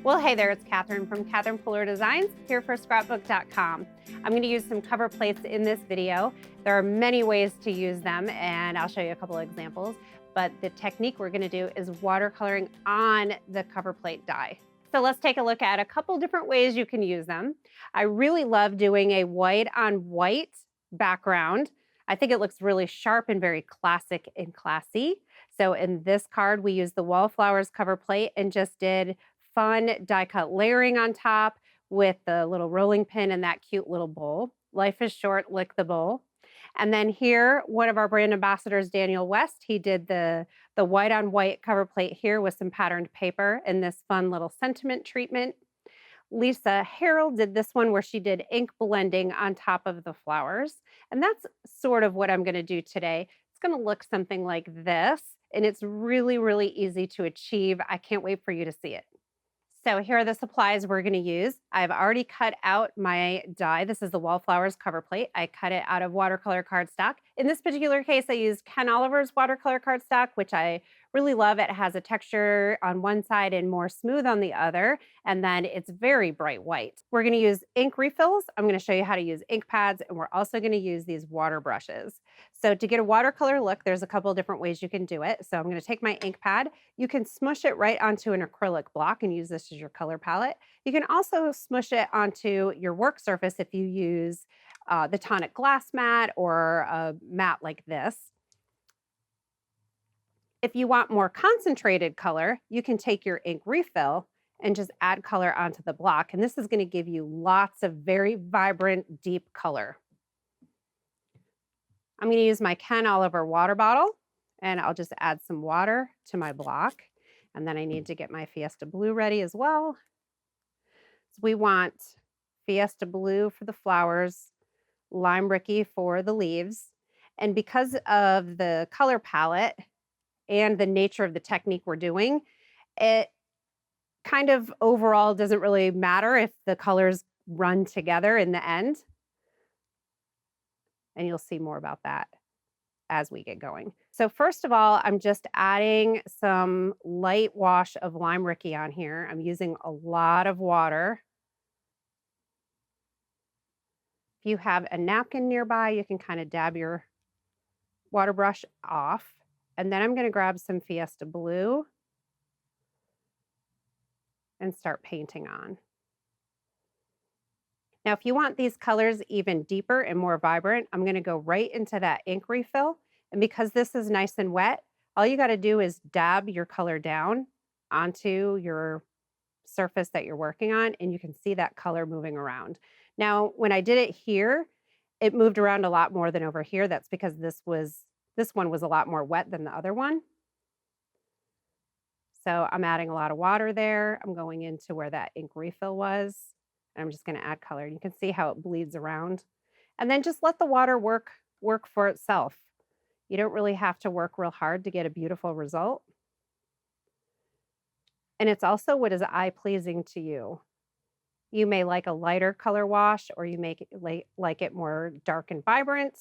Well, hey there, it's Catherine from Catherine Fuller Designs here for Scrapbook.com. I'm going to use some cover plates in this video. There are many ways to use them, and I'll show you a couple of examples. But the technique we're going to do is watercoloring on the cover plate die. So let's take a look at a couple different ways you can use them. I really love doing a white on white background. I think it looks really sharp and very classic and classy. So in this card, we used the Wallflowers cover plate and just did fun die cut layering on top with the little rolling pin and that cute little bowl. Life is short, lick the bowl. And then here, one of our brand ambassadors, Daniel West, he did the white on white cover plate here with some patterned paper and this fun little sentiment treatment. Lisa Harold did this one where she did ink blending on top of the flowers. And that's sort of what I'm going to do today. It's going to look something like this, and it's really, really easy to achieve. I can't wait for you to see it. So here are the supplies we're going to use. I've already cut out my die. This is the Wallflowers cover plate. I cut it out of watercolor cardstock. In this particular case, I used Ken Oliver's watercolor cardstock, which I really love. It has a texture on one side and more smooth on the other, and then it's very bright white. We're going to use ink refills. I'm going to show you how to use ink pads, and we're also going to use these water brushes. So to get a watercolor look, there's a couple of different ways you can do it. So I'm going to take my ink pad. You can smush it right onto an acrylic block and use this as your color palette. You can also smush it onto your work surface if you use the tonic glass mat or a mat like this. If you want more concentrated color, you can take your ink refill and just add color onto the block. And this is going to give you lots of very vibrant, deep color. I'm going to use my Ken Oliver water bottle, and I'll just add some water to my block. And then I need to get my Fiesta Blue ready as well. So we want Fiesta Blue for the flowers, Lime Ricky for the leaves. And because of the color palette and the nature of the technique we're doing, it kind of overall doesn't really matter if the colors run together in the end. And you'll see more about that as we get going. So first of all, I'm just adding some light wash of Lime Ricky on here. I'm using a lot of water. If you have a napkin nearby, you can kind of dab your water brush off. And then I'm going to grab some Fiesta Blue and start painting on. Now, if you want these colors even deeper and more vibrant, I'm going to go right into that ink refill. And because this is nice and wet, all you got to do is dab your color down onto your surface that you're working on, and you can see that color moving around. Now, when I did it here, it moved around a lot more than over here. That's because this one was a lot more wet than the other one. So I'm adding a lot of water there. I'm going into where that ink refill was. And I'm just going to add color. You can see how it bleeds around. And then just let the water work for itself. You don't really have to work real hard to get a beautiful result. And it's also what is eye-pleasing to you. You may like a lighter color wash, or you may like it more dark and vibrant.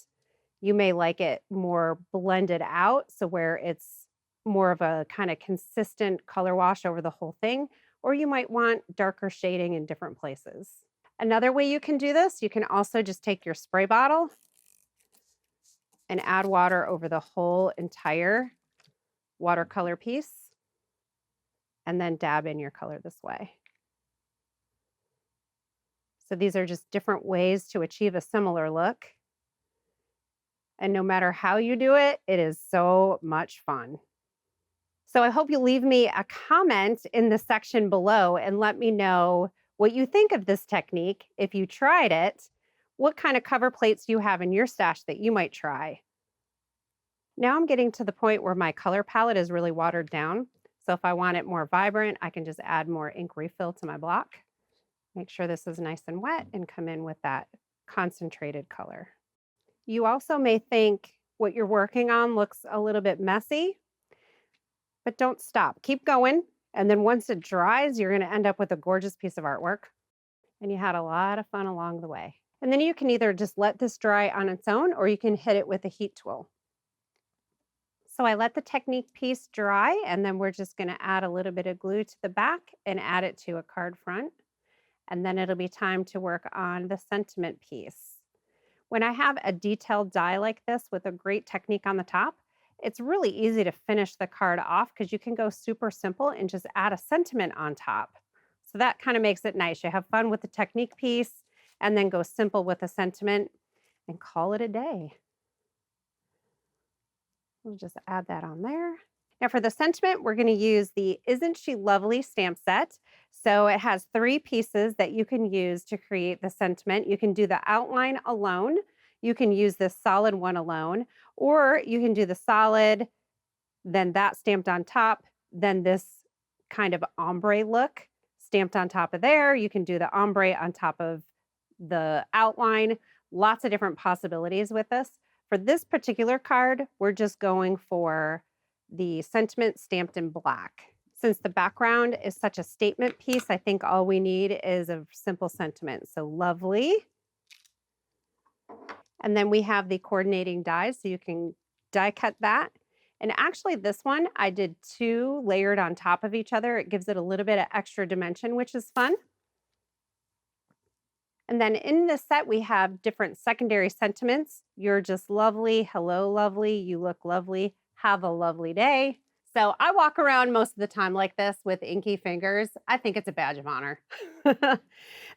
You may like it more blended out, so where it's more of a kind of consistent color wash over the whole thing, or you might want darker shading in different places. Another way you can do this, you can also just take your spray bottle and add water over the whole entire watercolor piece, and then dab in your color this way. So these are just different ways to achieve a similar look. And no matter how you do it, it is so much fun. So I hope you leave me a comment in the section below and let me know what you think of this technique. If you tried it, what kind of cover plates you have in your stash that you might try. Now I'm getting to the point where my color palette is really watered down. So if I want it more vibrant, I can just add more ink refill to my block. Make sure this is nice and wet and come in with that concentrated color. You also may think what you're working on looks a little bit messy, but don't stop. Keep going. And then once it dries, you're going to end up with a gorgeous piece of artwork. And you had a lot of fun along the way. And then you can either just let this dry on its own, or you can hit it with a heat tool. So I let the Technique piece dry, and then we're just going to add a little bit of glue to the back and add it to a card front. And then it'll be time to work on the sentiment piece. When I have a detailed die like this with a great technique on the top, it's really easy to finish the card off because you can go super simple and just add a sentiment on top. So that kind of makes it nice. You have fun with the technique piece and then go simple with a sentiment and call it a day. We'll just add that on there. Now for the sentiment, we're going to use the Isn't She Lovely stamp set. So it has 3 pieces that you can use to create the sentiment. You can do the outline alone. You can use this solid one alone, or you can do the solid, then that stamped on top, then this kind of ombre look stamped on top of there. You can do the ombre on top of the outline. Lots of different possibilities with this. For this particular card, we're just going for the sentiment stamped in black. Since the background is such a statement piece, I think all we need is a simple sentiment. So lovely. And then we have the coordinating dies, so you can die cut that. And actually this one, I did 2 layered on top of each other. It gives it a little bit of extra dimension, which is fun. And then in this set, we have different secondary sentiments. You're just lovely. Hello, lovely. You look lovely. Have a lovely day. So I walk around most of the time like this with inky fingers. I think it's a badge of honor.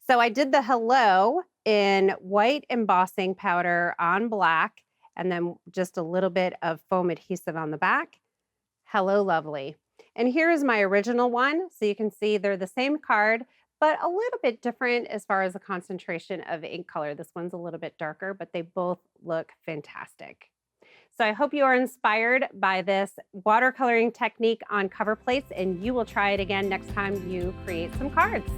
So I did the hello in white embossing powder on black, and then just a little bit of foam adhesive on the back. Hello, lovely. And here's my original one. So you can see they're the same card, but a little bit different as far as the concentration of ink color. This one's a little bit darker, but they both look fantastic. So I hope you are inspired by this watercoloring technique on cover plates, and you will try it again next time you create some cards.